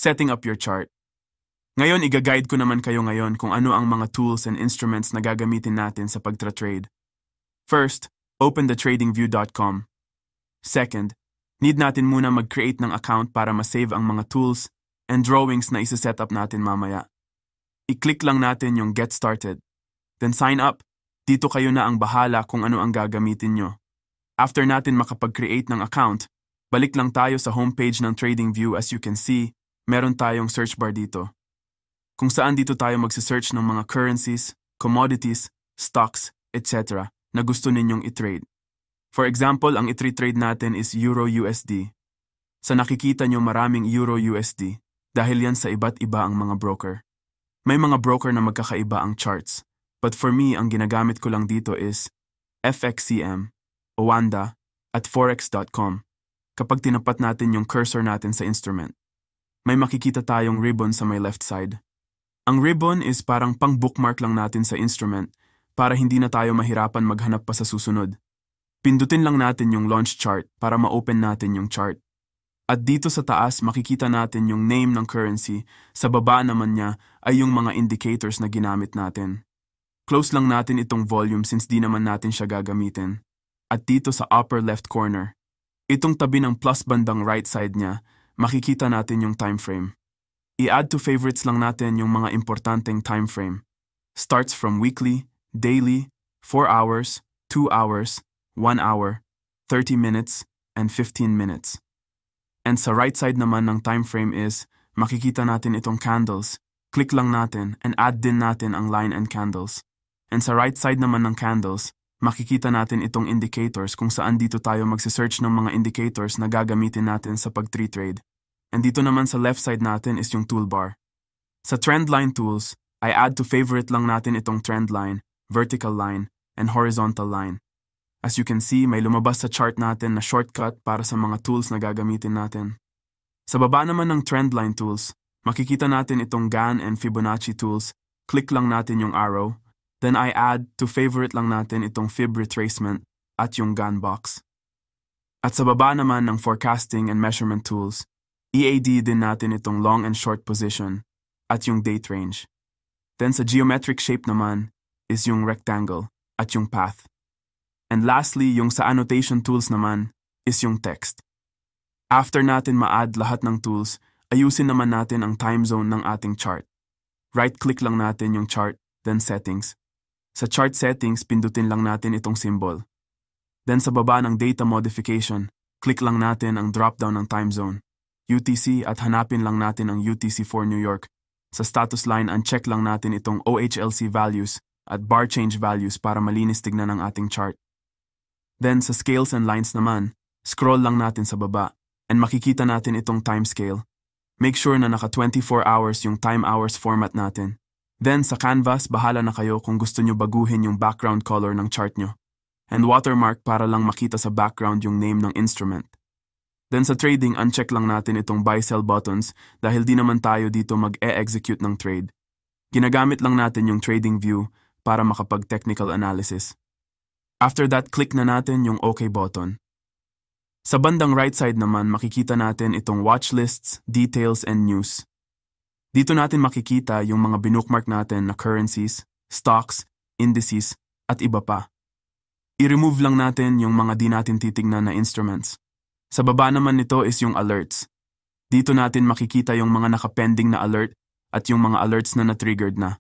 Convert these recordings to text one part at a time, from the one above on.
setting up your chart. Ngayon, i-guide ko naman kayo ngayon kung ano ang mga tools and instruments na gagamitin natin sa pagtra-trade. First, open the tradingview.com. Second, need natin muna mag-create ng account para ma-save ang mga tools and drawings na isa-set up natin mamaya. I-click lang natin yung Get Started. Then sign up. Dito kayo na ang bahala kung ano ang gagamitin nyo. After natin makapag-create ng account, balik lang tayo sa homepage ng TradingView. As you can see, meron tayong search bar dito. Kung saan dito tayo magse-search ng mga currencies, commodities, stocks, etc. na gusto ninyong i-trade. For example, ang i-trade natin is Euro-USD. Sa nakikita nyo maraming Euro-USD dahil yan sa iba't iba ang mga broker. May mga broker na magkakaiba ang charts. But for me, ang ginagamit ko lang dito is FXCM, Oanda, at Forex.com. Kapag tinapat natin yung cursor natin sa instrument, may makikita tayong ribbon sa may left side. Ang ribbon is parang pang-bookmark lang natin sa instrument para hindi na tayo mahirapan maghanap pa sa susunod. Pindutin lang natin yung launch chart para ma-open natin yung chart. At dito sa taas, makikita natin yung name ng currency. Sa baba naman niya ay yung mga indicators na ginamit natin. Close lang natin itong volume since di naman natin siya gagamitin. At dito sa upper left corner, itong tabi ng plus bandang right side niya, makikita natin yung time frame. I-add to favorites lang natin yung mga importanteng time frame. Starts from weekly, daily, 4 hours, 2 hours, 1 hour, 30 minutes, and 15 minutes. And sa right side naman ng time frame is, makikita natin itong candles. Click lang natin and add din natin ang line and candles. And sa right side naman ng candles, makikita natin itong indicators kung saan dito tayo magse-search ng mga indicators na gagamitin natin sa pag-trade. And dito naman sa left side natin is yung toolbar. Sa trendline tools, I add to favorite lang natin itong trend line, vertical line, and horizontal line. As you can see, may lumabas sa chart natin na shortcut para sa mga tools na gagamitin natin. Sa baba naman ng trendline tools, makikita natin itong Gann and Fibonacci tools. Click lang natin yung arrow. Then I add to favorite lang natin itong Fib retracement at yung Gann box. At sa baba naman ng forecasting and measurement tools, EAD din natin itong long and short position at yung date range. Then sa geometric shape naman is yung rectangle at yung path. And lastly, yung sa annotation tools naman is yung text. After natin ma-add lahat ng tools, ayusin naman natin ang time zone ng ating chart. Right-click lang natin yung chart, then settings. Sa chart settings, pindutin lang natin itong symbol. Then sa baba ng data modification, click lang natin ang drop-down ng time zone, UTC, at hanapin lang natin ang UTC for New York. Sa status line, uncheck lang natin itong OHLC values at bar change values para malinis tignan ang ating chart. Then sa scales and lines naman, scroll lang natin sa baba and makikita natin itong time scale. Make sure na naka 24 hours yung time hours format natin. Then sa canvas, bahala na kayo kung gusto nyo baguhin yung background color ng chart nyo. And watermark para lang makita sa background yung name ng instrument. Then sa trading, uncheck lang natin itong buy-sell buttons dahil di naman tayo dito mag-e-execute ng trade. Ginagamit lang natin yung trading view para makapag-technical analysis. After that, click na natin yung OK button. Sa bandang right side naman, makikita natin itong watch lists, details, and news. Dito natin makikita yung mga binookmark natin na currencies, stocks, indices, at iba pa. I-remove lang natin yung mga di natin titignan na instruments. Sa baba naman nito is yung alerts. Dito natin makikita yung mga nakapending na alert at yung mga alerts na na-triggered na.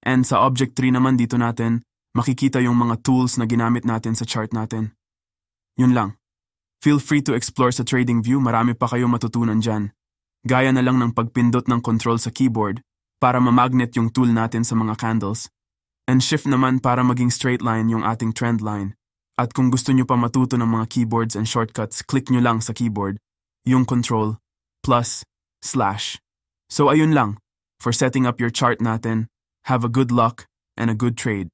And sa Object Tree naman dito natin, makikita yung mga tools na ginamit natin sa chart natin. Yun lang. Feel free to explore sa TradingView, marami pa kayo matutunan dyan. Gaya na lang ng pagpindot ng control sa keyboard para mamagnet yung tool natin sa mga candles. And shift naman para maging straight line yung ating trend line. At kung gusto nyo pa matuto ng mga keyboards and shortcuts, click nyo lang sa keyboard, yung control, plus, slash. So ayun lang, for setting up your chart natin, have a good luck and a good trade.